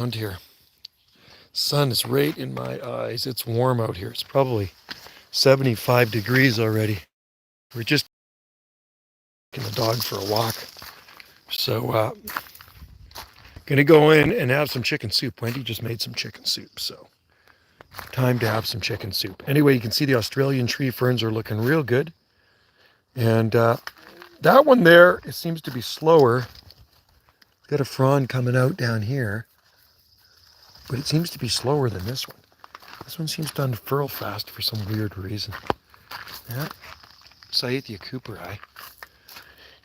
Here. Sun is right in my eyes. It's warm out here. It's probably 75 degrees already. We're just taking the dog for a walk. So, gonna go in and have some chicken soup. Wendy just made some chicken soup, so time to have some chicken soup. Anyway, you can see the Australian tree ferns are looking real good. And that one there, it seems to be slower. It's got a frond coming out down here, but it seems to be slower than this one. This one seems to unfurl fast for some weird reason. Yeah, Saithia cooperi.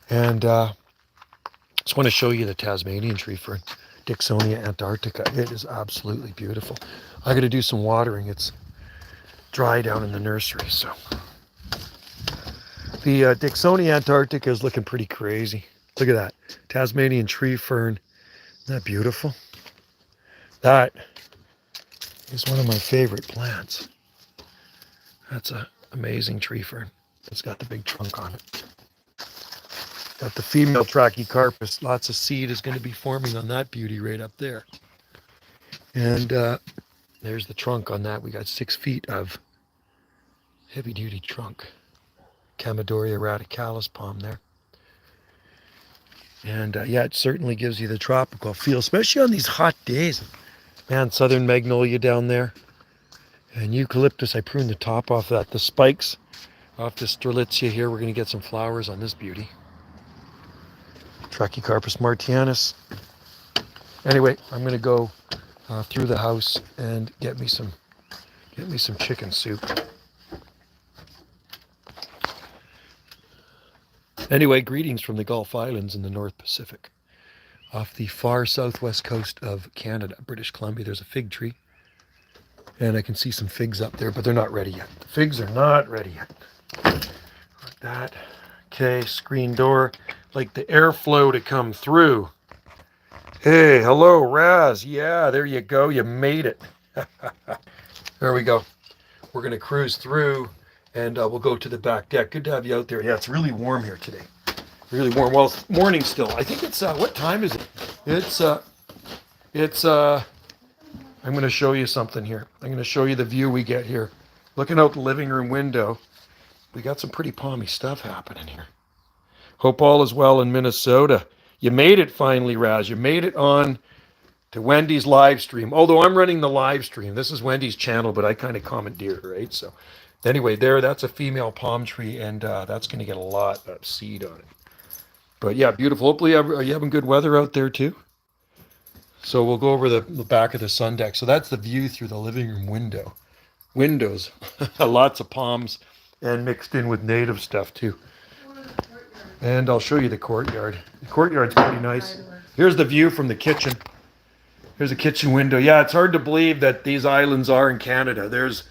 And just want to show you the Tasmanian tree fern, Dicksonia antarctica. It is absolutely beautiful. I got to do some watering. It's dry down in the nursery, so. The Dicksonia antarctica is looking pretty crazy. Look at that. Tasmanian tree fern. Isn't that beautiful? That is one of my favorite plants. That's an amazing tree fern. It's got the big trunk on it. Got the female Trachycarpus. Lots of seed is going to be forming on that beauty right up there. And there's the trunk on that. We got 6 feet of heavy-duty trunk. Chamaedorea radicalis palm there. And yeah, it certainly gives you the tropical feel, especially on these hot days. Man, southern magnolia down there. And eucalyptus, I pruned the top off that. The spikes off the strelitzia here, we're going to get some flowers on this beauty. Trachycarpus martianus. Anyway, I'm going to go through the house and get me some chicken soup. Anyway, greetings from the Gulf Islands in the North Pacific. Off the far southwest coast of Canada, British Columbia, there's a fig tree. And I can see some figs up there, but they're not ready yet. The figs are not ready yet. Like that. Okay, screen door. Like the airflow to come through. Hey, hello, Raz. Yeah, there you go. You made it. There we go. We're going to cruise through. And we'll go to the back deck. Good to have you out there. Yeah, it's really warm here today. Really warm. Well, it's morning still. I think it's, what time is it? I'm going to show you something here. I'm going to show you the view we get here. Looking out the living room window, we got some pretty palmy stuff happening here. Hope all is well in Minnesota. You made it finally, Raz. You made it on to Wendy's live stream. Although I'm running the live stream. This is Wendy's channel, but I kind of commandeer, right? So anyway, that's a female palm tree, and that's going to get a lot of seed on it. But yeah, beautiful. Hopefully, are you having good weather out there too? So we'll go over the back of the sun deck. So that's the view through the living room window. Windows, lots of palms, and mixed in with native stuff too. And I'll show you the courtyard. The courtyard's pretty nice. Here's the view from the kitchen. Here's a kitchen window. Yeah, it's hard to believe that these islands are in Canada. There's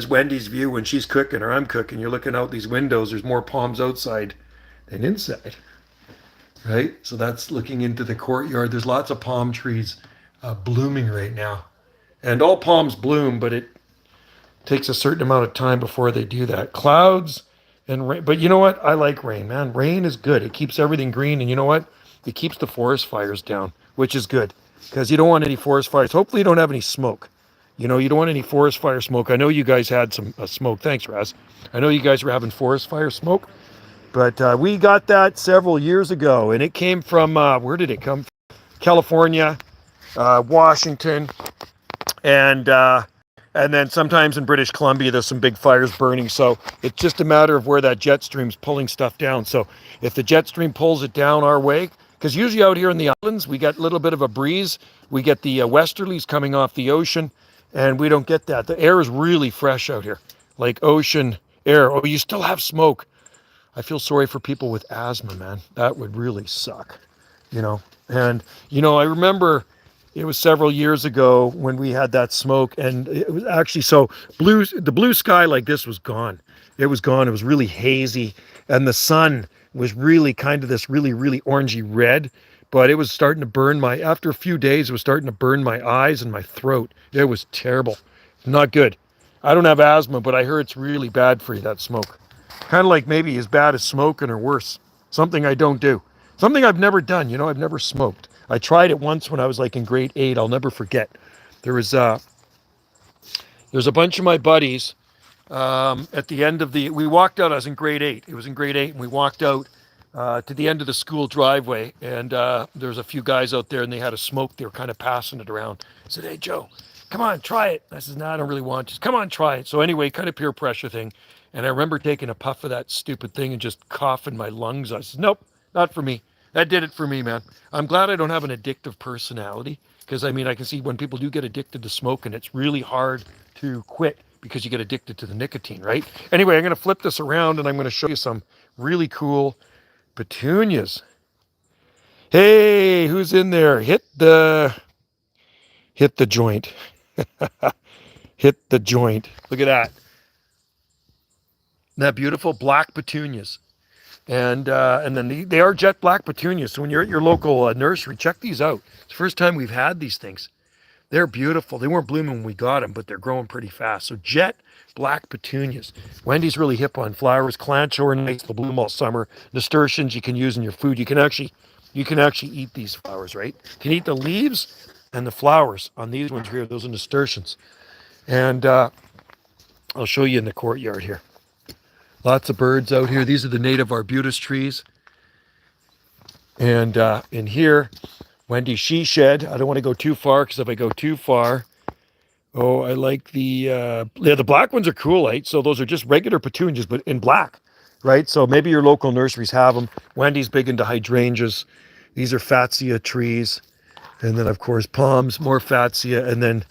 Wendy's view when she's cooking or I'm cooking. You're looking out these windows. There's more palms outside than inside, right? So that's looking into the courtyard. There's lots of palm trees blooming right now. And all palms bloom, but it takes a certain amount of time before they do that. Clouds and rain. But you know what? I like rain, man. Rain is good. It keeps everything green. And you know what? It keeps the forest fires down, which is good because you don't want any forest fires. Hopefully you don't have any smoke. You know, you don't want any forest fire smoke. I know you guys had some smoke. Thanks, Raz. I know you guys were having forest fire smoke. But we got that several years ago. And it came from, where did it come from? California, Washington, and then sometimes in British Columbia, there's some big fires burning. So it's just a matter of where that jet stream's pulling stuff down. So if the jet stream pulls it down our way, because usually out here in the islands, we get a little bit of a breeze. We get the westerlies coming off the ocean, and we don't get that. The air is really fresh out here, like ocean air. Oh, you still have smoke. I feel sorry for people with asthma, man. That would really suck, you know. And, you know, I remember it was several years ago when we had that smoke, and it was actually the blue sky like this was gone. It was gone. It was really hazy, and the sun was really kind of this really, really orangey red, but it was starting to burn after a few days, it was starting to burn my eyes and my throat. It was terrible. Not good. I don't have asthma, but I heard it's really bad for you, that smoke. Kind of like maybe as bad as smoking or worse. Something I don't do. Something I've never done. You know, I've never smoked. I tried it once when I was like in grade 8. I'll never forget. There's a bunch of my buddies at the end of we walked out. I was in grade 8. It was in grade 8, and we walked out to the end of the school driveway, and there was a few guys out there, and they had a smoke. They were kind of passing it around. I said, "Hey, Joe, come on, try it." I said, "No, I don't really want to." Come on, try it. So anyway, kind of peer pressure thing. And I remember taking a puff of that stupid thing and just coughing my lungs. I said, "Nope, not for me." That did it for me, man. I'm glad I don't have an addictive personality, because I mean, I can see when people do get addicted to smoking, it's really hard to quit because you get addicted to the nicotine, right? Anyway, I'm going to flip this around and I'm going to show you some really cool petunias. Hey, who's in there? Hit the joint. Hit the joint. Look at that. Isn't that beautiful? Black petunias. And then they are jet black petunias. So when you're at your local nursery, check these out. It's the first time we've had these things. They're beautiful. They weren't blooming when we got them, but they're growing pretty fast. So jet black petunias. Wendy's really hip on flowers. Clancho are nice. They'll bloom all summer. Nasturtiums you can use in your food. You can actually eat these flowers, right? You can eat the leaves and the flowers on these ones here. Those are nasturtiums. And I'll show you in the courtyard here. Lots of birds out here. These are the native arbutus trees. And in here, Wendy's she shed. I don't want to go too far, because if I go too far, I like the black ones are cool, right? So those are just regular petunias, but in black, right? So maybe your local nurseries have them. Wendy's big into hydrangeas. These are fatsia trees. And then, of course, palms, more fatsia. And then,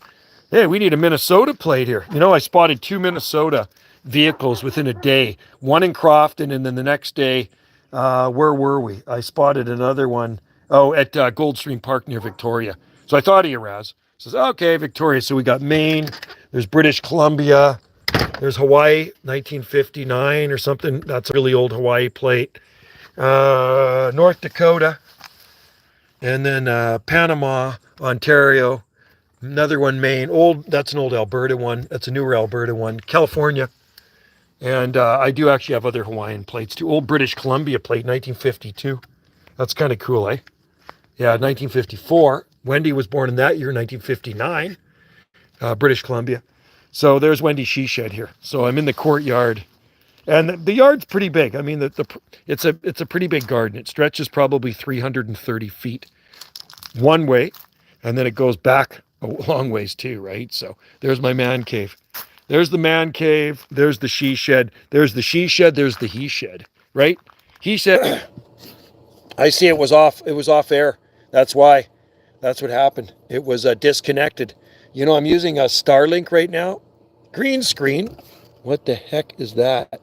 hey, we need a Minnesota plate here. You know, I spotted 2 Minnesota vehicles within a day. One in Crofton, and then the next day, where were we? I spotted another one. Oh, at Goldstream Park near Victoria. So I thought of you, Raz. Says, okay, Victoria. So we got Maine. There's British Columbia. There's Hawaii, 1959 or something. That's a really old Hawaii plate. North Dakota. And then Panama, Ontario. Another one, Maine. That's an old Alberta one. That's a newer Alberta one. California. And I do actually have other Hawaiian plates too. Old British Columbia plate, 1952. That's kind of cool, eh? Yeah, 1954. Wendy was born in that year, 1959, British Columbia. So there's Wendy's she shed here. So I'm in the courtyard, and the yard's pretty big. I mean, it's a pretty big garden. It stretches probably 330 feet one way, and then it goes back a long ways too, right? So there's my man cave. There's the man cave. There's the she shed. There's the she shed. There's the he shed, right? He said, I see it was off air. That's why. That's what happened. It was disconnected. You know, I'm using a Starlink right now. Green screen. What the heck is that?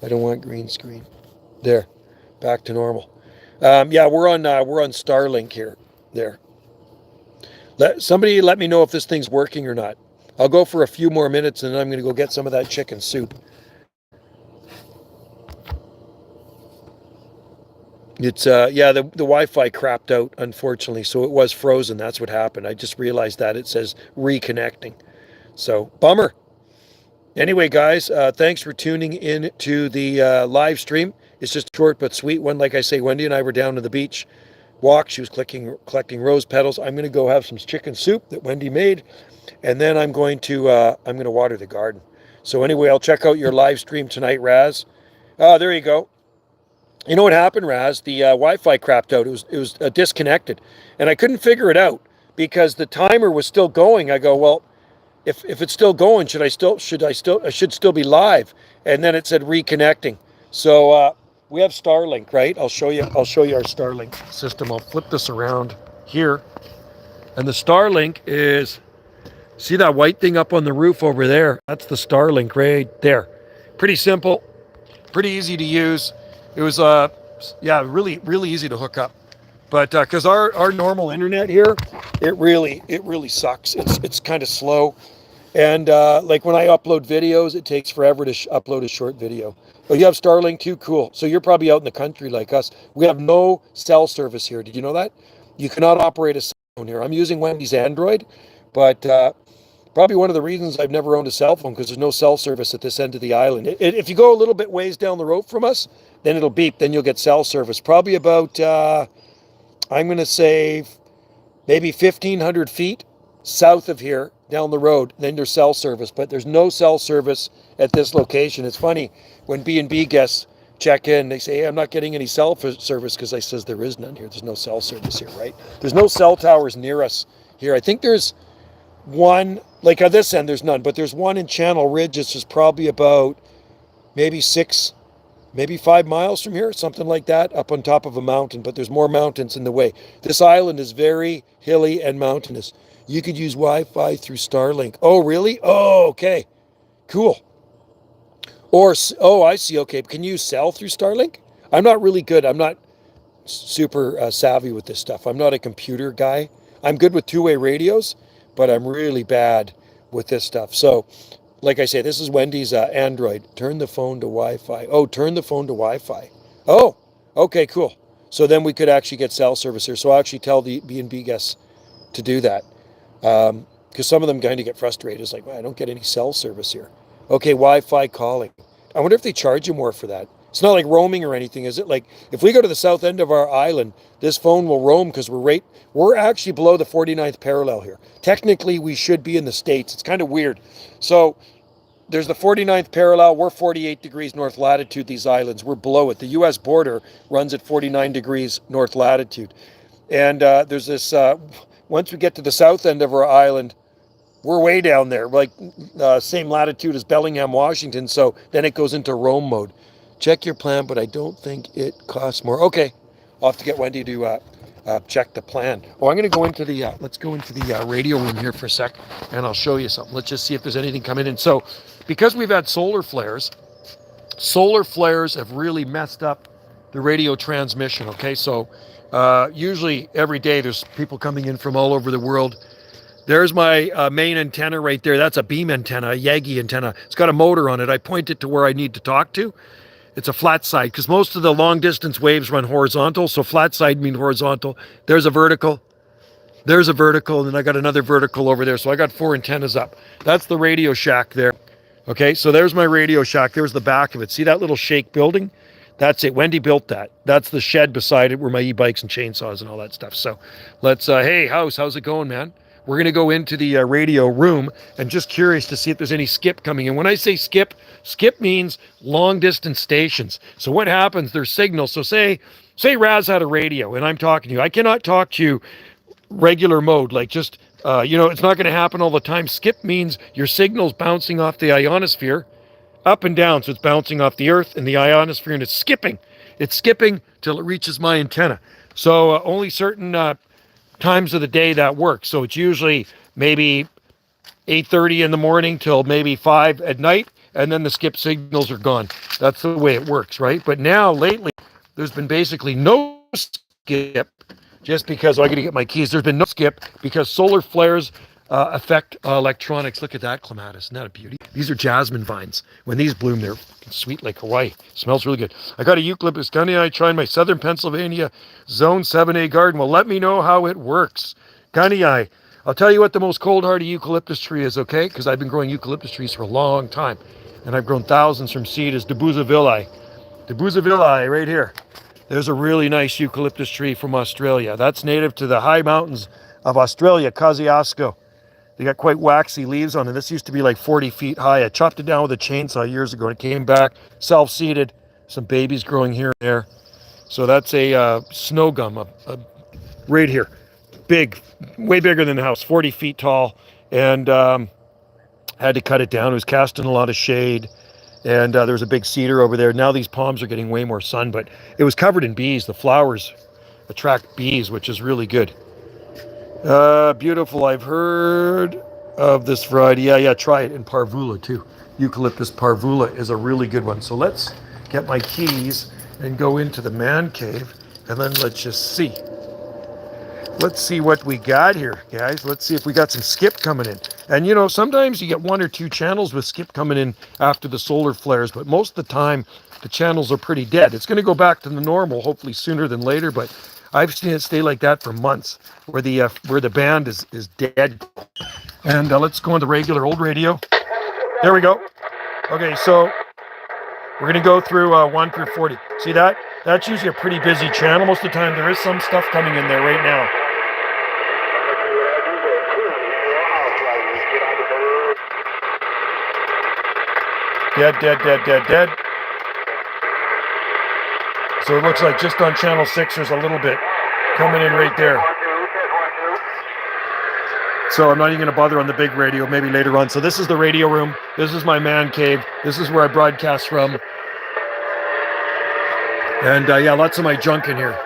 I don't want green screen. There. Back to normal. Yeah, we're on Starlink here. There. Somebody let me know if this thing's working or not. I'll go for a few more minutes, and then I'm going to go get some of that chicken soup. It's the Wi-Fi crapped out, unfortunately, so it was frozen. That's what happened. I just realized that it says reconnecting. So bummer. Anyway, guys, thanks for tuning in to the live stream. It's just a short but sweet one. Like I say, Wendy and I were down to the beach walk. She was collecting rose petals. I'm going to go have some chicken soup that Wendy made, and then I'm going to water the garden. So anyway, I'll check out your live stream tonight, Raz. Oh, there you go. You know what happened, Raz? The Wi-Fi crapped out. It was disconnected, and I couldn't figure it out because the timer was still going. I go, well, if it's still going, I should still be live. And then it said reconnecting. So we have Starlink, right? I'll show you our Starlink system. I'll flip this around here, and the Starlink is, see that white thing up on the roof over there? That's the Starlink right there. Pretty simple, pretty easy to use. It was really, really easy to hook up, but because our normal internet here, it really sucks. It's kind of slow, and like when I upload videos, it takes forever to upload a short video. Oh, you have Starlink too? Cool. So you're probably out in the country like us. We have no cell service here. Did you know that? You cannot operate a cell phone here. I'm using Wendy's Android, but probably one of the reasons I've never owned a cell phone, because there's no cell service at this end of the island. If you go a little bit ways down the road from us, then it'll beep. Then you'll get cell service. Probably about I'm going to say maybe 1,500 feet south of here down the road. Then there's cell service, but there's no cell service at this location. It's funny when B&B guests check in, they say, hey, I'm not getting any cell service because I says there is none here. There's no cell service here, right? There's no cell towers near us here. I think there's one, like on this end, there's none, but there's one in Channel Ridge. It's just probably about maybe 5 miles from here, something like that, up on top of a mountain, but there's more mountains in the way. This island is very hilly and mountainous. You could use Wi-Fi through Starlink. Oh, really? Oh, okay. Cool. Or, oh, I see. Okay. Can you sell through Starlink? I'm not really good. I'm not super savvy with this stuff. I'm not a computer guy. I'm good with two-way radios, but I'm really bad with this stuff. So, like I say, this is Wendy's Android. Turn the phone to Wi-Fi. Oh, turn the phone to Wi-Fi. Oh, okay, cool. So then we could actually get cell service here. So I'll actually tell the B&B guests to do that. Because some of them kind of get frustrated. It's like, well, I don't get any cell service here. Okay, Wi-Fi calling. I wonder if they charge you more for that. It's not like roaming or anything, is it? Like if we go to the south end of our island, this phone will roam because we're actually below the 49th parallel here. Technically, we should be in the States. It's kind of weird. So there's the 49th parallel. We're 48 degrees north latitude, these islands. We're below it. The U.S. border runs at 49 degrees north latitude. And there's this, once we get to the south end of our island, we're way down there, like same latitude as Bellingham, Washington. So then it goes into roam mode. Check your plan, but I don't think it costs more. Okay, I'll have to get Wendy to check the plan. Oh, I'm going to go into the, let's go into the radio room here for a sec, and I'll show you something. Let's just see if there's anything coming in. So because we've had solar flares have really messed up the radio transmission, okay? So usually every day there's people coming in from all over the world. There's my main antenna right there. That's a beam antenna, a Yagi antenna. It's got a motor on it. I point it to where I need to talk to. It's a flat side because most of the long distance waves run horizontal. So flat side means horizontal. There's a vertical. There's a vertical. And then I got another vertical over there. So I got 4 antennas up. That's the Radio Shack there. Okay, so there's my Radio Shack. There's the back of it. See that little shake building? That's it. Wendy built that. That's the shed beside it where my e-bikes and chainsaws and all that stuff. So let's, hey, house, how's it going, man? We're going to go into the radio room and just curious to see if there's any skip coming in. When I say skip means long distance stations. So what happens? There's signals. So say Raz had a radio and I'm talking to you. I cannot talk to you regular mode, like just, it's not going to happen all the time. Skip means your signal's bouncing off the ionosphere up and down. So it's bouncing off the earth and the ionosphere and it's skipping. It's skipping till it reaches my antenna. So only certain times of the day that works. So it's usually maybe 8:30 in the morning till maybe 5 at night, and then the skip signals are gone. That's the way it works, right? But now lately there's been basically no skip just because I got to get my keys. There's been no skip because solar flares affect electronics. Look at that clematis. Isn't that a beauty? These are jasmine vines. When these bloom, they're sweet like Hawaii. Smells really good. I got a eucalyptus gunny. I tried my Southern Pennsylvania Zone 7A garden. Well, let me know how it works. Gunny eye. I'll tell you what the most cold hardy eucalyptus tree is, okay? Because I've been growing eucalyptus trees for a long time. And I've grown thousands from seed is Debusavilli. Debusavilli right here. There's a really nice eucalyptus tree from Australia. That's native to the high mountains of Australia, Kosciuszko. They got quite waxy leaves on it. This used to be like 40 feet high. I chopped it down with a chainsaw years ago and it came back self-seeded. Some babies growing here and there. So that's a snow gum right here. Big, way bigger than the house, 40 feet tall. And had to cut it down. It was casting a lot of shade. And there was a big cedar over there. Now these palms are getting way more sun, but it was covered in bees. The flowers attract bees, which is really good. Beautiful. I've heard of this variety. Yeah, try it in parvula too. Eucalyptus parvula is a really good one. So let's get my keys and go into the man cave and then let's just see. Let's see what we got here, guys. Let's see if we got some skip coming in. And sometimes you get 1 or 2 channels with skip coming in after the solar flares, but most of the time the channels are pretty dead. It's going to go back to the normal, hopefully sooner than later, but I've seen it stay like that for months, where the band is dead. And let's go on the regular old radio. There we go. Okay, so we're going to go through 1 through 40. See that? That's usually a pretty busy channel. Most of the time there is some stuff coming in there right now. Dead. So it looks like just on channel 6 there's a little bit coming in right there. So I'm not even going to bother on the big radio, maybe later on. So this is the radio room. This is my man cave. This is where I broadcast from. And yeah, lots of my junk in here.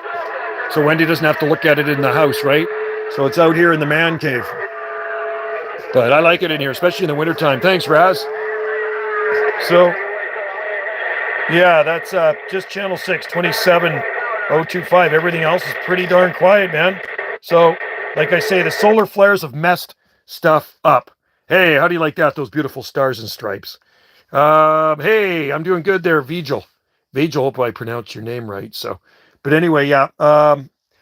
So Wendy doesn't have to look at it in the house, right? So it's out here in the man cave. But I like it in here, especially in the wintertime. Thanks, Raz. So, yeah, that's just channel 6, 27025. Everything else is pretty darn quiet, man. So, like I say, the solar flares have messed stuff up. Hey, how do you like that? Those beautiful stars and stripes. Hey, I'm doing good there, Vigil. Vigil, hope I pronounced your name right. So, but anyway, yeah.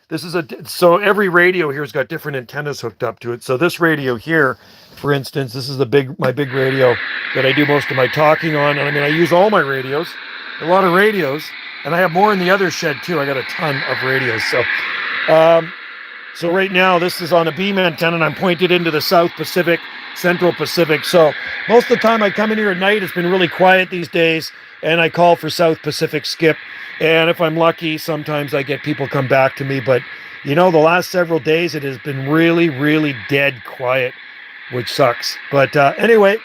This is so every radio here's got different antennas hooked up to it. So this radio here, for instance, this is my big radio that I do most of my talking on. And I mean, I use all my radios, a lot of radios, and I have more in the other shed too. I got a ton of radios. So, so right now this is on a beam antenna and I'm pointed into the South Pacific, Central Pacific. So most of the time I come in here at night, it's been really quiet these days, and I call for South Pacific skip. And if I'm lucky, sometimes I get people come back to me. But, you know, the last several days, it has been really, really dead quiet, which sucks. But anyway,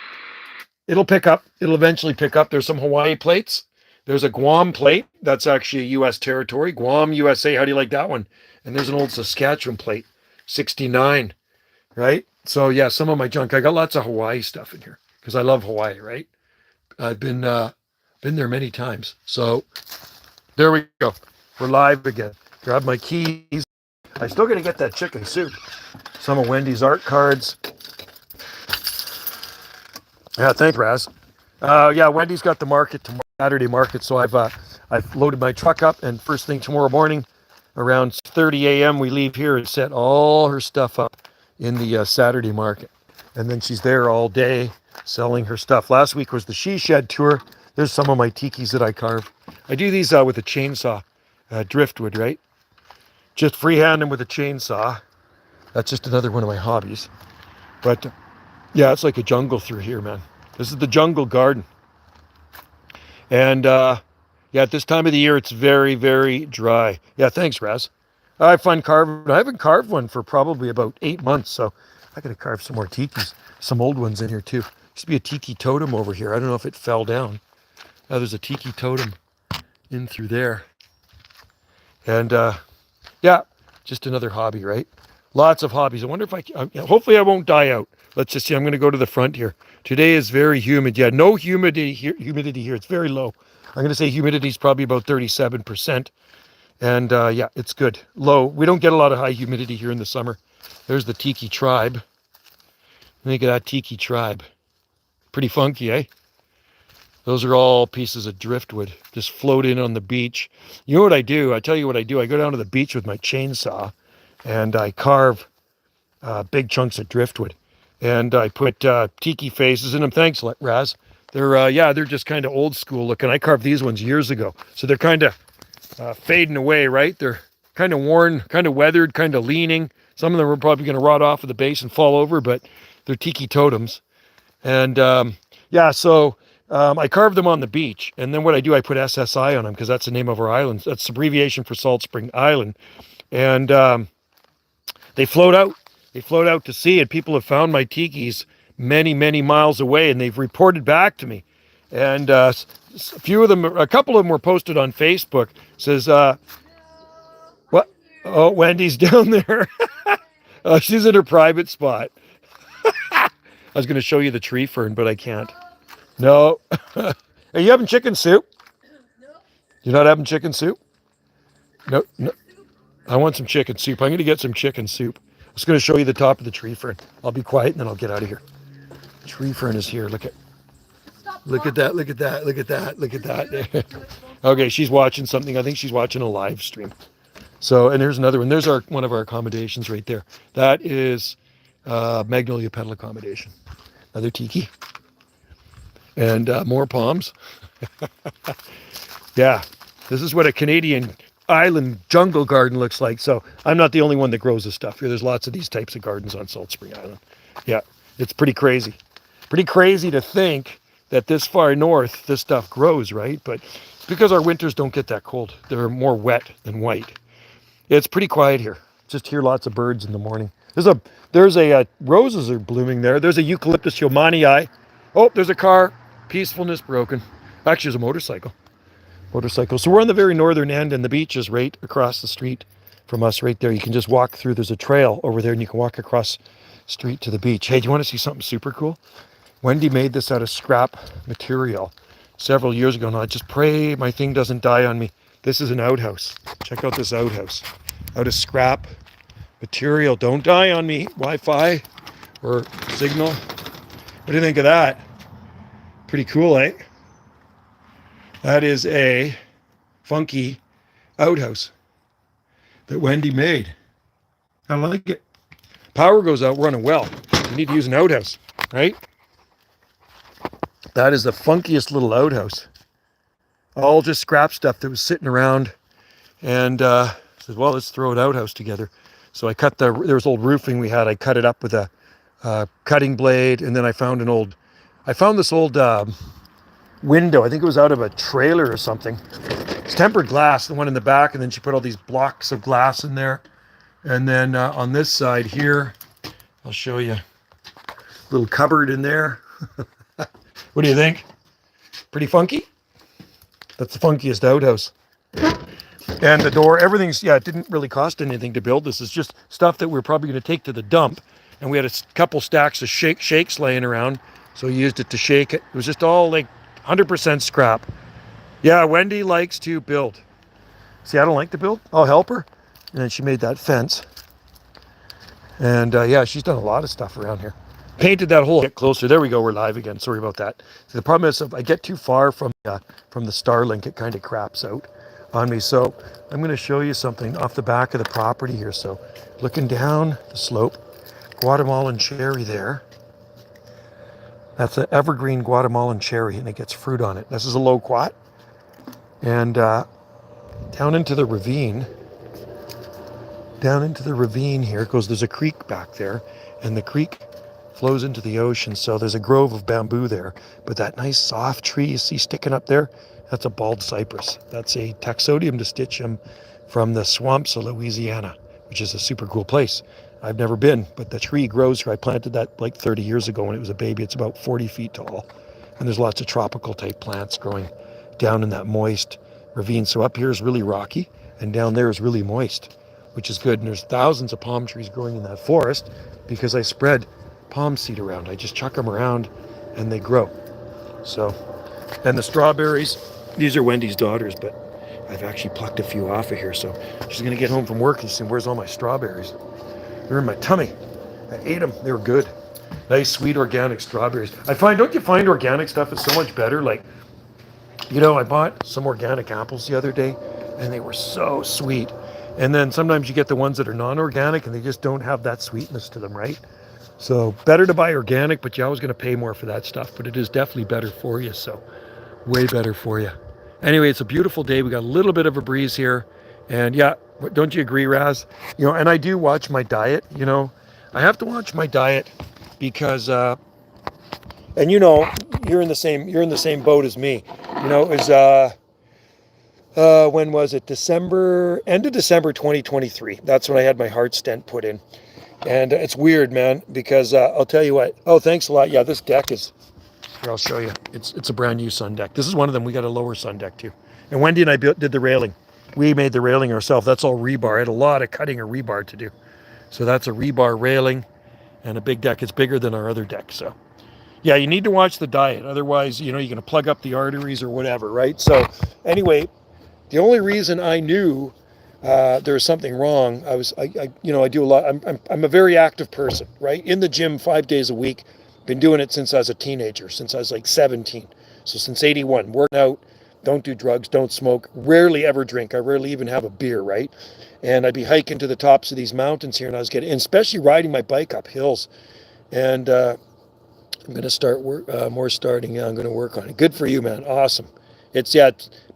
it'll pick up. It'll eventually pick up. There's some Hawaii plates. There's a Guam plate. That's actually a U.S. territory. Guam, USA. How do you like that one? And there's an old Saskatchewan plate, 69, right? So, yeah, some of my junk. I got lots of Hawaii stuff in here because I love Hawaii, right? I've been there many times. So there we go. We're live again. Grab my keys. I still got to get that chicken soup. Some of Wendy's art cards. Yeah, thanks, Raz. Yeah, Wendy's got the market tomorrow, Saturday market. So I've loaded my truck up, and first thing tomorrow morning, around 30 a.m., we leave here and set all her stuff up in the Saturday market. And then she's there all day selling her stuff. Last week was the She Shed tour. There's some of my tikis that I carve. I do these with a chainsaw, driftwood, right? Just freehand them with a chainsaw. That's just another one of my hobbies. But yeah, it's like a jungle through here, man. This is the jungle garden. And yeah, at this time of the year, it's very, very dry. Yeah, thanks, Raz. I have fun carving. I haven't carved one for probably about 8 months, so I got to carve some more tikis. Some old ones in here too. Used to be a tiki totem over here. I don't know if it fell down. Now there's a tiki totem in through there. And yeah, just another hobby, right? Lots of hobbies. I wonder if hopefully I won't die out. Let's just see. I'm going to go to the front here. Today is very humid. Yeah, no humidity here. It's very low. I'm going to say humidity is probably about 37%. And yeah, it's good. Low. We don't get a lot of high humidity here in the summer. There's the Tiki tribe. Think of that Tiki tribe. Pretty funky, eh? Those are all pieces of driftwood just float in on the beach. You know what I do? I tell you what I do. I go down to the beach with my chainsaw and I carve big chunks of driftwood. And I put tiki faces in them. Thanks, Raz. They're just kind of old school looking. I carved these ones years ago. So they're kind of fading away, right? They're kind of worn, kind of weathered, kind of leaning. Some of them are probably going to rot off of the base and fall over, but they're tiki totems. And yeah, so I carved them on the beach. And then what I do, I put SSI on them because that's the name of our island. That's abbreviation for Salt Spring Island. And they float out. They float out to sea, and people have found my tikis many, many miles away, and they've reported back to me. And a couple of them were posted on Facebook. It says, what? Oh, Wendy's down there. She's in her private spot. I was going to show you the tree fern, but I can't. No. Are you having chicken soup? No. You're not having chicken soup? No. I want some chicken soup. I'm going to get some chicken soup. I was going to show you the top of the tree fern. I'll be quiet and then I'll get out of here. Tree fern is here. Look at that. Okay, she's watching something. I think she's watching a live stream. So, and here's another one. There's one of our accommodations right there. That is Magnolia Pedal accommodation. Another tiki. And more palms. Yeah. This is what a Canadian island jungle garden looks like. So I'm not the only one that grows this stuff here. There's lots of these types of gardens on Salt Spring Island. Yeah, it's pretty crazy. Pretty crazy to think that this far north, this stuff grows, right? But it's because our winters don't get that cold. They're more wet than white. It's pretty quiet here. Just hear lots of birds in the morning. There's a roses are blooming there. There's a eucalyptus yomanii. Oh, there's a car. Peacefulness broken. Actually, there's a motorcycle. So we're on the very northern end, and the beach is right across the street from us right there. You can just walk through. There's a trail over there, and you can walk across the street to the beach. Hey, do you want to see something super cool? Wendy made this out of scrap material several years ago. Now, I just pray my thing doesn't die on me. This is an outhouse. Check out this outhouse. Out of scrap material. Don't die on me. Wi-Fi or signal. What do you think of that? Pretty cool, eh? That is a funky outhouse that Wendy made. I like it. Power goes out, we're on a well. You need to use an outhouse, right? That is the funkiest little outhouse. All just scrap stuff that was sitting around, and said, well, let's throw an outhouse together. So I cut there was old roofing we had. I cut it up with a cutting blade, and then I found this old window. I think it was out of a trailer or something. It's tempered glass, the one in the back, and then she put all these blocks of glass in there. And then on this side here, I'll show you a little cupboard in there. What do you think? Pretty funky? That's the funkiest outhouse. And the door, everything's, it didn't really cost anything to build this. It's just stuff that we're probably going to take to the dump. And we had a couple stacks of shakes laying around, so we used it to shake it. It was just all like 100% scrap. Yeah, Wendy likes to build. See, I don't like to build. I'll help her. And then she made that fence. And she's done a lot of stuff around here. Painted that whole, get closer. There we go. We're live again. Sorry about that. So the problem is if I get too far from the Starlink, it kind of craps out on me. So I'm going to show you something off the back of the property here. So looking down the slope, Guatemalan cherry there. That's an evergreen Guatemalan cherry, and it gets fruit on it. This is a loquat. And down into the ravine here it goes. There's a creek back there, and the creek flows into the ocean. So there's a grove of bamboo there, but that nice soft tree you see sticking up there, that's a bald cypress. That's a Taxodium distichum from the swamps of Louisiana, which is a super cool place. I've never been, but the tree grows here. I planted that like 30 years ago when it was a baby. It's about 40 feet tall, and there's lots of tropical type plants growing down in that moist ravine. So up here is really rocky, and down there is really moist, which is good. And there's thousands of palm trees growing in that forest because I spread palm seed around. I just chuck them around and they grow. So, and the strawberries, these are Wendy's daughters, but I've actually plucked a few off of here. So she's going to get home from work and say, where's all my strawberries? They're in my tummy. I ate them. They were good. Nice, sweet, organic strawberries. Don't you find organic stuff is so much better? Like, I bought some organic apples the other day, and they were so sweet. And then sometimes you get the ones that are non-organic, and they just don't have that sweetness to them, right? So better to buy organic, but you're always going to pay more for that stuff. But it is definitely better for you, so way better for you. Anyway, it's a beautiful day. We got a little bit of a breeze here. And yeah, don't you agree, Raz? And I do watch my diet, I have to watch my diet because, and you're in the same boat as me. It was, when was it? End of December 2023. That's when I had my heart stent put in. And it's weird, man, because I'll tell you what. Oh, thanks a lot. Yeah, this deck is, here, I'll show you. It's a brand new sun deck. This is one of them. We got a lower sun deck too. And Wendy and I did the railing. We made the railing ourselves. That's all rebar. I had a lot of cutting of rebar to do. So that's a rebar railing and a big deck. It's bigger than our other deck. So yeah, you need to watch the diet. Otherwise, you're going to plug up the arteries or whatever, right? So anyway, the only reason I knew there was something wrong, I do a lot. I'm a very active person, right? In the gym 5 days a week. Been doing it since I was a teenager, since I was like 17. So since 81, working out, don't do drugs, don't smoke, rarely ever drink. I rarely even have a beer, right? And I'd be hiking to the tops of these mountains here, and I was getting, and especially riding my bike up hills. And I'm going to start I'm going to work on it. Good for you, man. Awesome. It's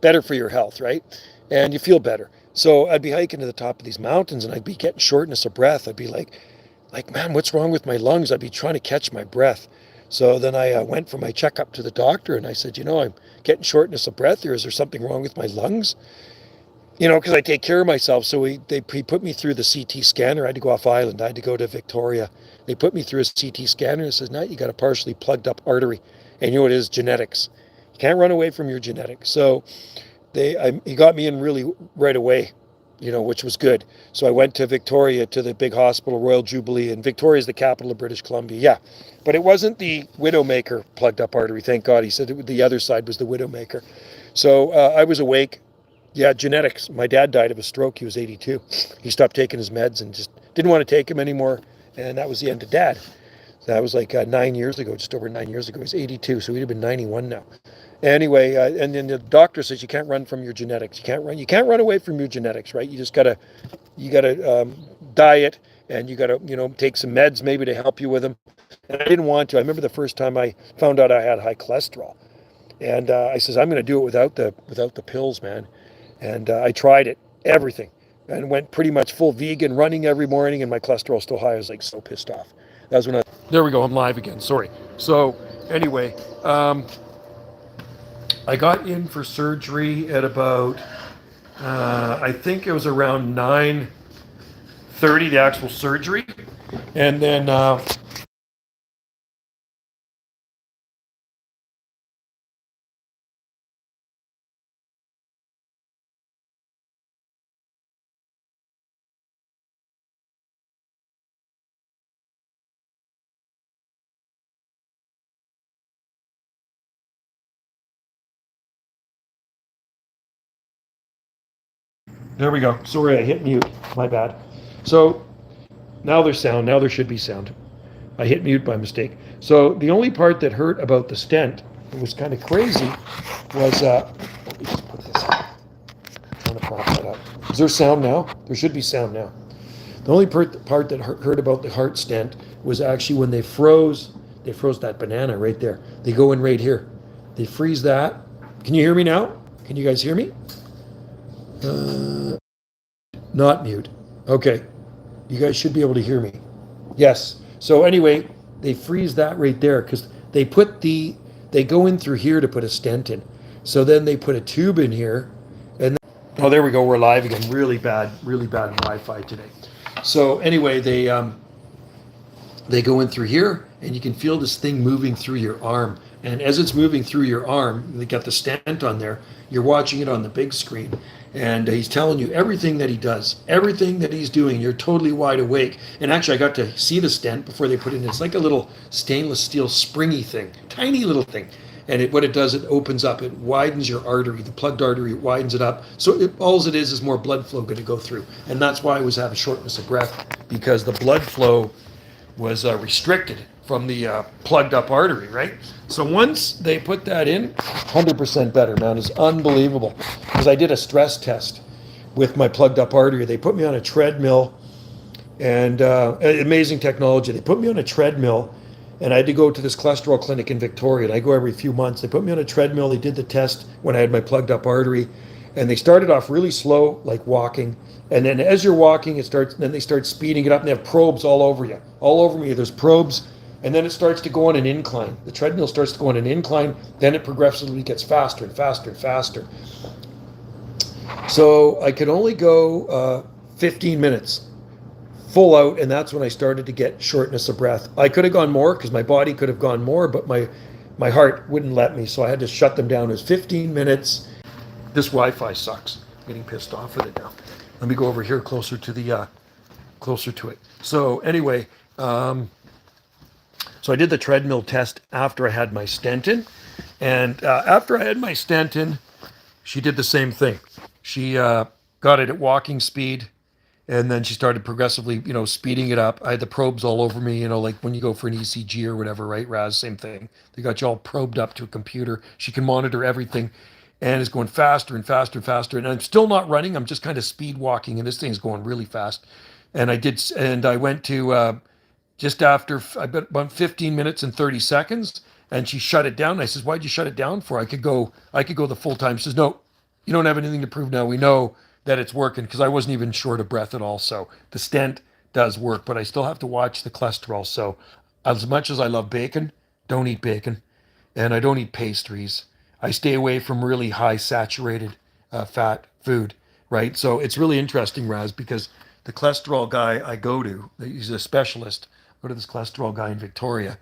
better for your health, right? And you feel better. So I'd be hiking to the top of these mountains and I'd be getting shortness of breath. I'd be like, man, what's wrong with my lungs? I'd be trying to catch my breath. So then I went for my checkup to the doctor and I said, I'm getting shortness of breath here. Is there something wrong with my lungs? Because I take care of myself. So he put me through the CT scanner. I had to go off island. I had to go to Victoria. They put me through a CT scanner and says, no, you got a partially plugged up artery. And you know what it is? Genetics. You can't run away from your genetics. So he got me in really right away, which was good. So I went to Victoria to the big hospital, Royal Jubilee, and Victoria is the capital of British Columbia. Yeah, but it wasn't the Widowmaker plugged up artery. Thank God. He said the other side was the Widowmaker. So I was awake. Yeah, genetics. My dad died of a stroke. He was 82. He stopped taking his meds and just didn't want to take them anymore. And that was the end of Dad. That was like 9 years ago, just over 9 years ago. He was 82, so he'd have been 91 now. Anyway, and then the doctor says you can't run from your genetics. You can't run away from your genetics, right? You gotta diet, and you gotta, take some meds maybe to help you with them. And I didn't want to. I remember the first time I found out I had high cholesterol, and I says I'm going to do it without the pills, man. And I tried it, everything, and went pretty much full vegan, running every morning, and my cholesterol still high. I was like so pissed off. That was when I. There we go. I'm live again. Sorry. So anyway, I got in for surgery at about, I think it was around 9:30, the actual surgery, and then. There we go. Sorry, I hit mute. My bad. So now there's sound. Now there should be sound. I hit mute by mistake. So the only part that hurt about the stent, it was kind of crazy, was let me just put this. I'm trying to prop that up. Is there sound now? There should be sound now. The only part that hurt about the heart stent was actually when they froze. They froze that banana right there. They go in right here. They freeze that. Can you hear me now? Can you guys hear me? Not mute. Okay. You guys should be able to hear me. Yes. So anyway, they freeze that right there because they go in through here to put a stent in. So then they put a tube in here, and then, oh, there we go. We're live again. Really bad Wi-Fi today. So anyway, they go in through here, and you can feel this thing moving through your arm. And as it's moving through your arm, they got the stent on there. You're watching it on the big screen, and he's telling you everything that he does, everything that he's doing. You're totally wide awake. And actually, I got to see the stent before they put it in. It's like a little stainless steel springy thing, tiny little thing. And what it does, it opens up, it widens your artery, the plugged artery, it widens it up. So all it is more blood flow going to go through. And that's why I was having shortness of breath, because the blood flow was restricted from the plugged up artery, right? So once they put that in, 100% better, man. It's unbelievable. Because I did a stress test with my plugged up artery. They put me on a treadmill, and amazing technology. They put me on a treadmill, and I had to go to this cholesterol clinic in Victoria. And I go every few months. They put me on a treadmill. They did the test when I had my plugged up artery. And they started off really slow, like walking. And then as you're walking, then they start speeding it up, and they have probes all over you. All over me, there's probes. And then it starts to go on an incline. The treadmill starts to go on an incline. Then it progressively gets faster and faster and faster. So I could only go 15 minutes full out, and that's when I started to get shortness of breath. I could have gone more because my body could have gone more, but my heart wouldn't let me, so I had to shut them down. It was 15 minutes. This Wi-Fi sucks. I'm getting pissed off with it now. Let me go over here closer to it. So anyway, so I did the treadmill test after I had my stent in, and after I had my stent in, she did the same thing. She got it at walking speed, and then she started progressively, speeding it up. I had the probes all over me, like when you go for an ECG or whatever, right, Raz? Same thing. They got you all probed up to a computer. She can monitor everything, and it's going faster and faster and faster. And I'm still not running. I'm just kind of speed walking, and this thing's going really fast. And I went to just after about 15 minutes and 30 seconds, And she shut it down. I says, why'd you shut it down for? I could go the full time. She says, no, you don't have anything to prove now. We know that it's working, because I wasn't even short of breath at all. So the stent does work, but I still have to watch the cholesterol. So as much as I love bacon, don't eat bacon, and I don't eat pastries. I stay away from really high saturated fat food, right? So it's really interesting, Raz, because the cholesterol guy I go to, he's a specialist. I go to this cholesterol guy in Victoria,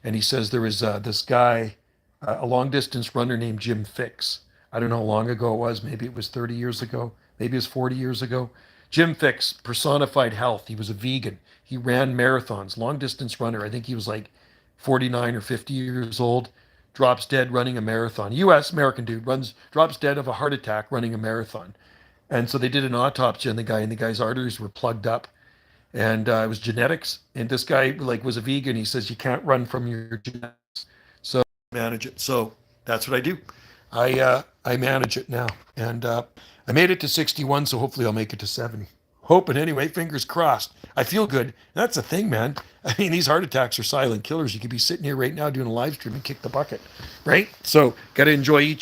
and he says there is this guy, a long distance runner named Jim Fix. I don't know how long ago it was. Maybe it was 30 years ago. Maybe it was 40 years ago. Jim Fix personified health. He was a vegan. He ran marathons, long distance runner. I think he was like 49 or 50 years old, drops dead running a marathon. US American dude drops dead of a heart attack running a marathon. And so they did an autopsy on the guy, and the guy's arteries were plugged up, and it was genetics. And this guy like was a vegan. He says you can't run from your genetics, so manage it. So that's what I do. I manage it now, and I made it to 61, so hopefully I'll make it to 70. Hoping anyway, fingers crossed. I feel good. That's the thing, man. I mean, these heart attacks are silent killers. You could be sitting here right now doing a live stream and kick the bucket, right? So got to enjoy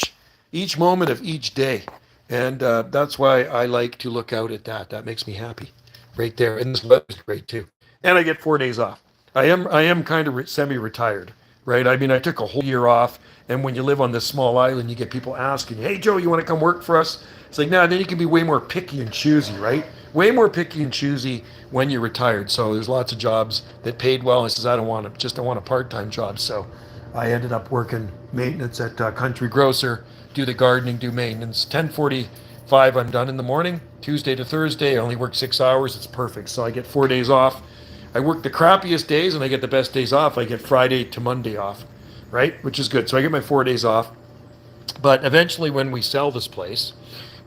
each moment of each day, and that's why I like to look out at that. That makes me happy, right there. And this weather's great too. And I get 4 days off. I am kind of semi-retired, right? I mean, I took a whole year off, and when you live on this small island, you get people asking you, "Hey, Joe, you want to come work for us?" It's like, nah. Then you can be way more picky and choosy, right? Way more picky and choosy when you're retired. So there's lots of jobs that paid well. I says, I don't want it. Just I want a part-time job. So I ended up working maintenance at Country Grocer, do the gardening, do maintenance. 10:45, I'm done in the morning. Tuesday to Thursday, I only work 6 hours. It's perfect. So I get 4 days off. I work the crappiest days, and I get the best days off. I get Friday to Monday off, right? Which is good. So I get my 4 days off. But eventually, when we sell this place,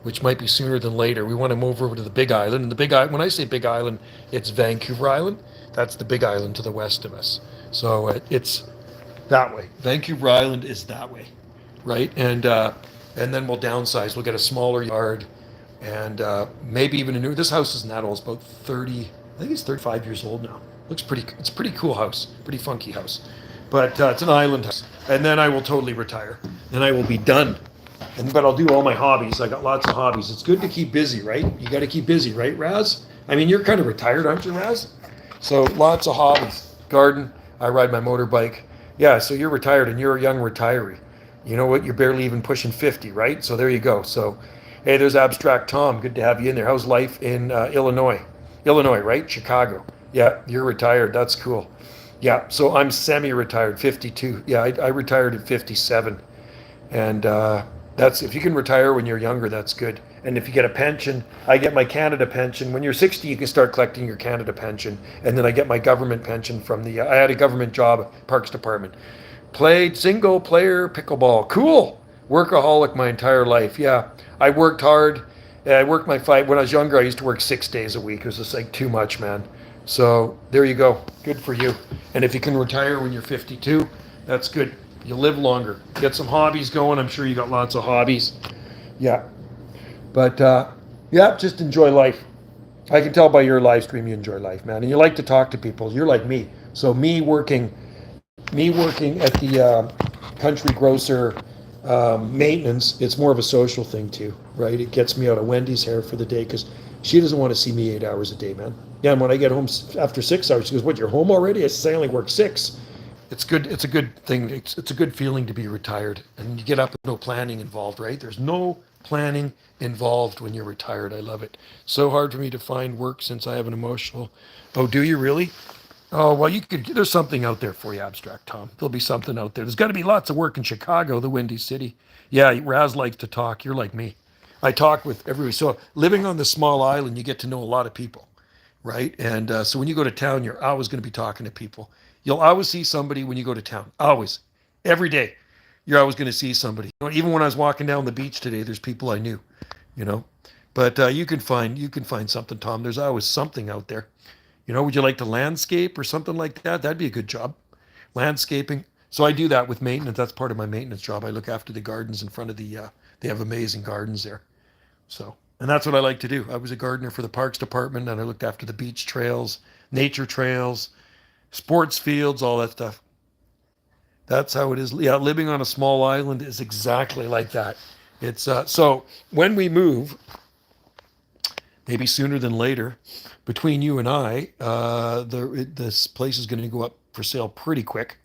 which might be sooner than later, we want to move over to the Big Island. And the Big Island, when I say Big Island, it's Vancouver Island. That's the Big Island to the west of us. So it's that way. Vancouver Island is that way, right? And then we'll downsize. We'll get a smaller yard, and maybe even a new. This house isn't that old. It's about 30. I think it's 35 years old now. Looks pretty. It's a pretty cool house. Pretty funky house, but it's an island house. And then I will totally retire. Then I will be done. But I'll do all my hobbies. I got lots of hobbies. It's good to keep busy, right? You got to keep busy, right, Raz? I mean, you're kind of retired, aren't you, Raz? So lots of hobbies. Garden. I ride my motorbike. Yeah, so you're retired, and you're a young retiree. You know what? You're barely even pushing 50, right? So there you go. So, hey, there's Abstract Tom. Good to have you in there. How's life in Illinois? Illinois, right? Chicago. Yeah, you're retired. That's cool. Yeah, so I'm semi-retired, 52. Yeah, I retired at 57. And that's, if you can retire when you're younger, that's good. And if you get a pension, I get my Canada pension. When you're 60, you can start collecting your Canada pension. And then I get my government pension from I had a government job, Parks Department. Played single player pickleball. Cool. Workaholic my entire life. Yeah, I worked hard. Yeah, I worked my fight. When I was younger, I used to work 6 days a week. It was just like too much, man. So there you go. Good for you. And if you can retire when you're 52, that's good. You'll live longer. Get some hobbies going. I'm sure you got lots of hobbies. Yeah. But yeah, just enjoy life. I can tell by your live stream you enjoy life, man. And you like to talk to people. You're like me. So me working at the Country Grocer maintenance, it's more of a social thing too, right? It gets me out of Wendy's hair for the day, because she doesn't want to see me 8 hours a day, man. Yeah, and when I get home after 6 hours, she goes, "What, you're home already?" I say, "I only work 6." It's good. It's a good thing. It's a good feeling to be retired, and you get up with no planning involved, right? There's no planning involved when you're retired. I love it. So hard for me to find work since I have an emotional. Oh, do you really? Oh, well, you could. There's something out there for you, Abstract Tom. There'll be something out there. There's got to be lots of work in Chicago, the Windy City. Yeah, Raz likes to talk. You're like me. I talk with everybody. So living on the small island, you get to know a lot of people, right? And so when you go to town, you're always going to be talking to people. You'll always see somebody when you go to town. Always, every day, you're always going to see somebody. Even when I was walking down the beach today, there's people I knew, you know. But you can find something, Tom. There's always something out there. Would you like to landscape or something like that? That'd be a good job. Landscaping. So I do that with maintenance. That's part of my maintenance job. I look after the gardens in front of they have amazing gardens there. So, and that's what I like to do. I was a gardener for the Parks Department, and I looked after the beach trails, nature trails, sports fields, all that stuff. That's how it is. Yeah, living on a small island is exactly like that. It's so when we move, maybe sooner than later, between you and I, this place is going to go up for sale pretty quick,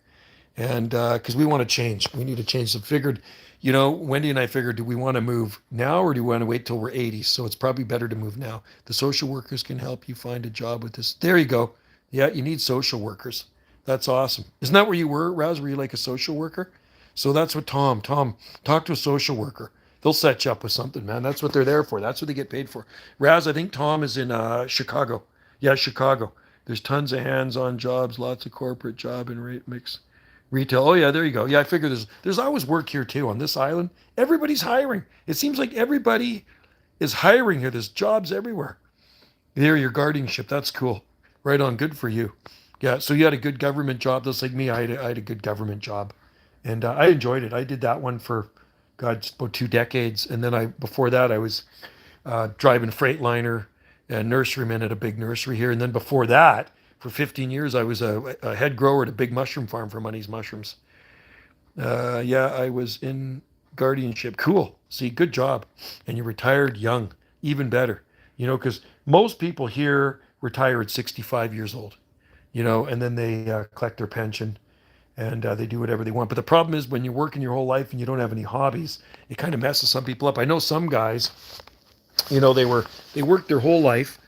and because we want to change, we need to change. So figured, Wendy and I figured, do we want to move now or do we want to wait till we're 80? So it's probably better to move now. The social workers can help you find a job with this. There you go. Yeah, you need social workers. That's awesome. Isn't that where you were, Raz? Were you like a social worker? So that's what Tom, talk to a social worker. They'll set you up with something, man. That's what they're there for. That's what they get paid for. Raz, I think Tom is in Chicago. Yeah, Chicago. There's tons of hands-on jobs, lots of corporate job and rate mix. Retail. Oh yeah, there you go. Yeah, I figure there's always work here too on this island. Everybody's hiring. It seems like everybody is hiring here. There's jobs everywhere. There, your guardianship. That's cool. Right on. Good for you. Yeah. So you had a good government job, just like me. I had a good government job, and I enjoyed it. I did that one for, God, just about 2 decades, and then before that I was driving Freightliner and nurseryman at a big nursery here, and then before that, for 15 years, I was a head grower at a big mushroom farm for Money's Mushrooms. Yeah, I was in guardianship. Cool. See, good job. And you retired young, even better. Because most people here retire at 65 years old, and then they collect their pension and they do whatever they want. But the problem is when you're working your whole life and you don't have any hobbies, it kind of messes some people up. I know some guys, they worked their whole life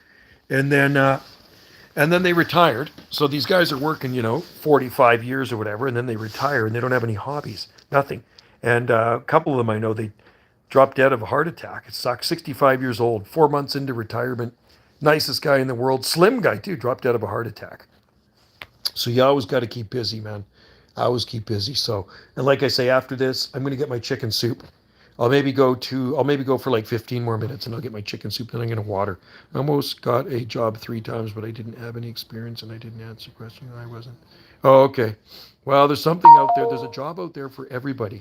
and then they retired. So these guys are working, 45 years or whatever, and then they retire and they don't have any hobbies, nothing. And a couple of them I know, they dropped dead of a heart attack. It sucks. 65 years old, 4 months into retirement, nicest guy in the world, slim guy too, dropped dead of a heart attack. So you always got to keep busy, man. I always keep busy. So, and like I say, after this, I'm going to get my chicken soup. I'll maybe go for like 15 more minutes and I'll get my chicken soup. Then I'm going to water. I almost got a job 3 times, but I didn't have any experience and I didn't answer questions. I wasn't. Oh, okay. Well, there's something out there. There's a job out there for everybody.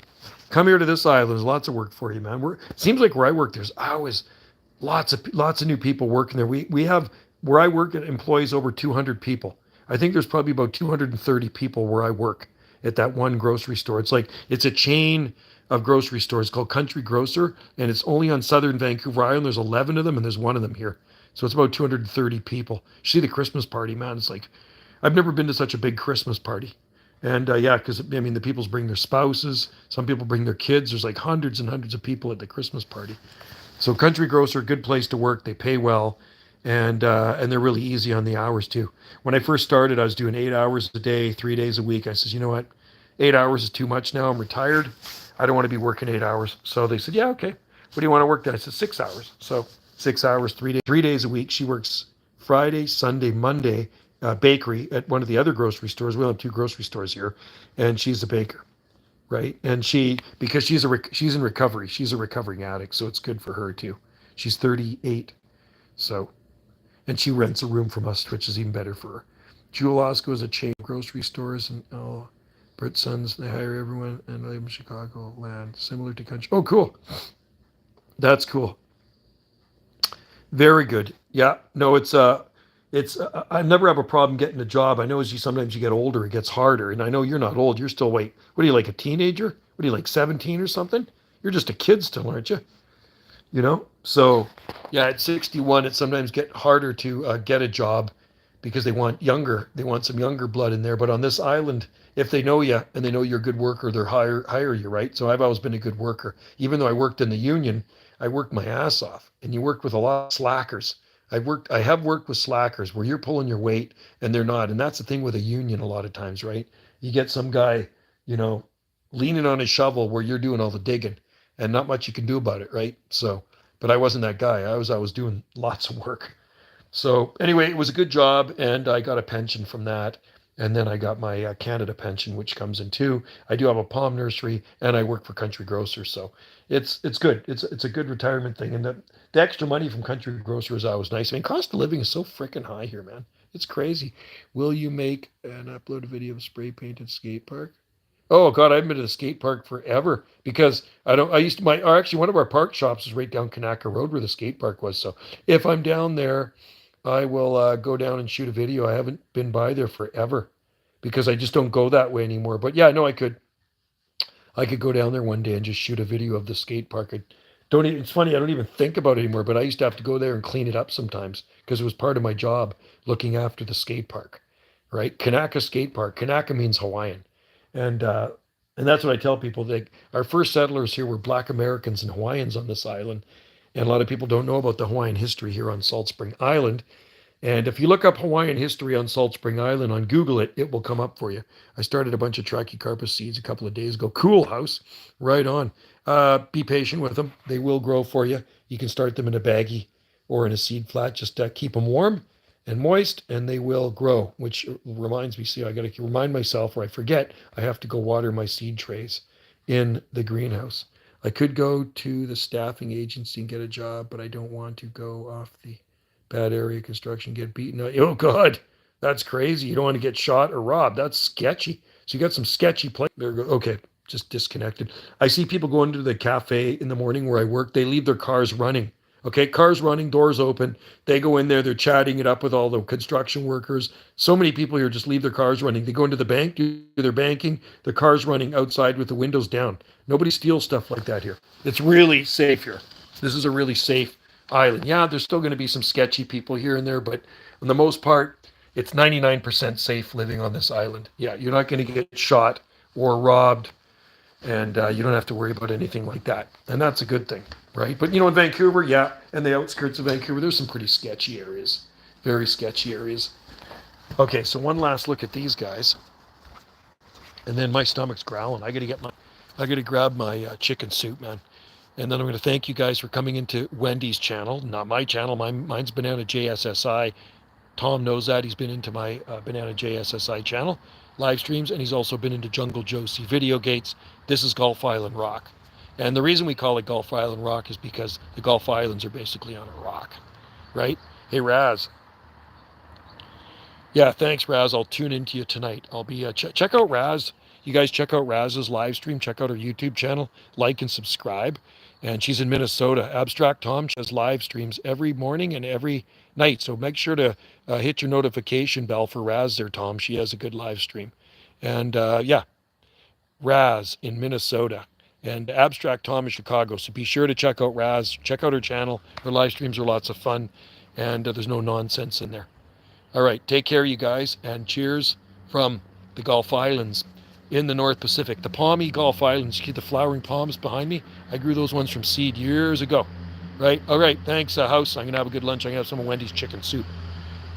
Come here to this island. There's lots of work for you, man. Seems like where I work, there's always lots of new people working there. We have where I work, it employs over 200 people. I think there's probably about 230 people where I work at that one grocery store. It's a chain of grocery stores called Country Grocer, and it's only on southern Vancouver Island. There's 11 of them, and there's one of them here. So it's about 230 people. You see the Christmas party, man. It's like, I've never been to such a big Christmas party. And yeah, because I mean, the people's bring their spouses. Some people bring their kids. There's like hundreds and hundreds of people at the Christmas party. So Country Grocer, good place to work. They pay well, and they're really easy on the hours too. When I first started, I was doing 8 hours a day, 3 days a week. I says, you know what, 8 hours is too much now. I'm retired. I don't want to be working 8 hours. So they said, yeah, okay. What do you want to work then? I said 6 hours. So 6 hours, 3 days, 3 days a week. She works Friday, Sunday, Monday, bakery at one of the other grocery stores. We have 2 grocery stores here, and she's a baker, right? And because she's in recovery. She's a recovering addict, so it's good for her too. She's 38, so, and she rents a room from us, which is even better for her. Jewel Osco is a chain of grocery stores, and Brett Sons, they hire everyone, and I live in Chicago land, similar to country. Oh, cool. That's cool. Very good. Yeah. No, I never have a problem getting a job. I know as sometimes you get older, it gets harder. And I know you're not old. You're still, wait, what are you, like a teenager? What are you, like 17 or something? You're just a kid still, aren't you? So yeah, at 61, it sometimes get harder to get a job because they want some younger blood in there. But on this island, if they know you and they know you're a good worker, they're hire you, right? So I've always been a good worker. Even though I worked in the union, I worked my ass off, and you worked with a lot of slackers. I have worked with slackers where you're pulling your weight and they're not. And that's the thing with a union a lot of times, right? You get some guy, you know, leaning on his shovel where you're doing all the digging and not much you can do about it, right? So, but I wasn't that guy. I was doing lots of work. So anyway, it was a good job, and I got a pension from that. And then I got my Canada pension, which comes in too. I do have a palm nursery, and I work for Country Grocer, so it's good. It's a good retirement thing, and the extra money from Country Grocer is always nice. I mean, cost of living is so freaking high here, man. It's crazy. Will you make and upload a video of spray painted skate park? Oh God, I've been to the skate park forever because I don't. I used to or actually one of our park shops is right down Kanaka Road where the skate park was. So if I'm down there, I will go down and shoot a video. I haven't been by there forever. because I just don't go that way anymore. But yeah, no, I could go down there one day and just shoot a video of the skate park. I don't even, it's funny, I don't even think about it anymore, but I used to have to go there and clean it up sometimes because it was part of my job looking after the skate park, right? Kanaka Skate Park. Kanaka means Hawaiian. And and that's what I tell people. Our first settlers here were Black Americans and Hawaiians on this island. And a lot of people don't know about the Hawaiian history here on Salt Spring Island. And if you look up Hawaiian history on Salt Spring Island on Google it will come up for you. I started a bunch of Trachycarpus seeds a couple of days ago. Cool house, right on. Be patient with them. They will grow for you. You can start them in a baggie or in a seed flat. Just keep them warm and moist, and they will grow, which reminds me, see, I got to remind myself, or I forget, I have to go water my seed trays in the greenhouse. I could go to the staffing agency and get a job, but I don't want to go off the bad area construction, get beaten up. Oh God, that's crazy. You don't want to get shot or robbed. That's sketchy. So you got some sketchy play. There go. Okay, just disconnected. I see people going to the cafe in the morning where I work. They leave their cars running. Okay, cars running, doors open. They go in there. They're chatting it up with all the construction workers. So many people here just leave their cars running. They go into the bank, do their banking. The cars running outside with the windows down. Nobody steals stuff like that here. It's really safe here. This is a really safe island. Yeah, there's still going to be some sketchy people here and there, but for the most part, it's 99% safe living on this island. Yeah, you're not going to get shot or robbed, and you don't have to worry about anything like that. And that's a good thing, right? But in Vancouver, yeah, and the outskirts of Vancouver, there's some pretty sketchy areas, very sketchy areas. Okay, so one last look at these guys, and then my stomach's growling. I got to grab my chicken soup, man. And then I'm going to thank you guys for coming into Wendy's channel, not my channel. Mine's Banana JSSI. Tom knows that. He's been into my Banana JSSI channel, live streams, and he's also been into Jungle Josie video gates. This is Gulf Island Rock. And the reason we call it Gulf Island Rock is because the Gulf Islands are basically on a rock, right? Hey, Raz. Yeah, thanks, Raz. I'll tune into you tonight. I'll be check out Raz. You guys check out Raz's live stream. Check out her YouTube channel. Like and subscribe. And she's in Minnesota. Abstract Tom, she has live streams every morning and every night. So make sure to hit your notification bell for Raz there, Tom. She has a good live stream. And yeah, Raz in Minnesota. And Abstract Tom in Chicago. So be sure to check out Raz. Check out her channel. Her live streams are lots of fun. And there's no nonsense in there. All right, take care, you guys, and cheers from the Gulf Islands in the North Pacific. The palmy Gulf Islands. You see the flowering palms behind me? I grew those ones from seed years ago, right? All right, thanks, House. I'm going to have a good lunch. I'm going to have some of Wendy's chicken soup.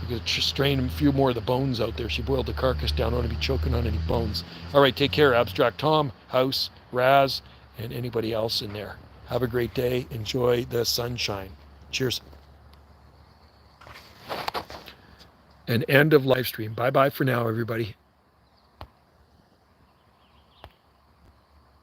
I'm going to strain a few more of the bones out there. She boiled the carcass down. I don't want to be choking on any bones. All right, take care, Abstract Tom, House, Raz, and anybody else in there. Have a great day. Enjoy the sunshine. Cheers. And end of live stream. Bye-bye for now, everybody.